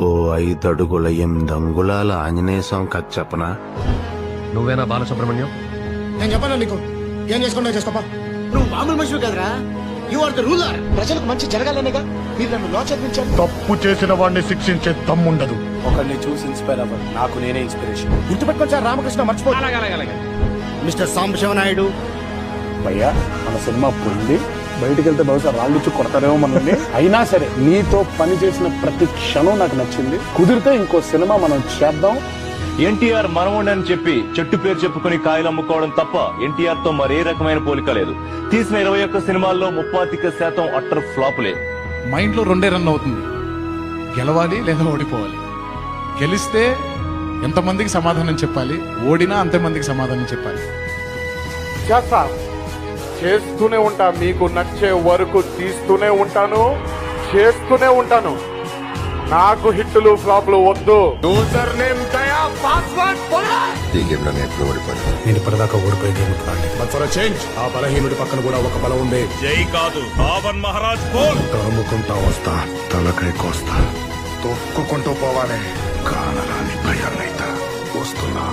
ఓ 5 అడుగుల 8 అంగుళాల ఆంజనేయ స్వామి కథ చెప్పనా? నువ్వేనా బాలసుబ్రహ్మణ్యం? నేను చెప్పాను నీకు, ఏం చేసుకుంటా చేసుకోపా. నువ్వు మామూలు మనిషి కదరా, యు ఆర్ ద రూలర్. ప్రజలకు మంచి జరగాలనేగా మీరు నన్ను లా చదివించారు. తప్పు చేసిన వాడిని శిక్షించే దమ్ముండదు. ఒకరిని చూసి ఇన్స్పైర్ అవ్వరు, నాకు నేనే ఇన్స్పిరేషన్. గుర్తుపెట్టుకొని సార్, రామకృష్ణ మర్చిపో. మిస్టర్ సాంబశివనాయుడు, భయ్యా మన సినిమా పోయింది, బయటికి వెళ్తే బహుశా రాళ్ళిచ్చి కొడతారేమో మనల్ని. అయినా సరే నీతో పని చేసిన ప్రతి క్షణం నాకు నచ్చింది. కుదిరితే ఇంకో సినిమా మనం చేద్దాం. ఎన్టీఆర్ మనవుడు అని చెప్పి చెట్టు పేరు చెప్పుకుని కాయలు అమ్ముకోవడం తప్ప ఎన్టీఆర్ తో మరే రకమైన పోలిక లేదు. తీసిన 21 సినిమాల్లో 35% అట్టర్ ఫ్లాపులే. మైండ్ లో 2 రన్ అవుతుంది, గెలవాలి లేదా ఓడిపోవాలి. గెలిస్తే ఎంతమందికి సమాధానం చెప్పాలి, ఓడినా అంతమందికి సమాధానం చెప్పాలి. చేస్తా, చేస్తూనే ఉంటా. మీకు నచ్చే వరకు తీస్తూనే ఉంటాను, చేస్తూనే ఉంటాను. నాకు హిట్టులు ఫ్లాప్లు వద్దు. యూజర్ నేమ్ దయా, పాస్వర్డ్ నేను ఇప్పటిదాకా ఓడిపోయి గేమ్ చేంజ్. ఆ బలహీనుడి పక్కన కూడా ఒక బలం ఉంది. జై కాదు రావణ్ మహారాజ్ బోల్. తరుముకుంటా వస్తా, తలకై కోస్తా, తొక్కుకుంటూ పోవాలి. కానరాని భయాలైతే వస్తున్నా.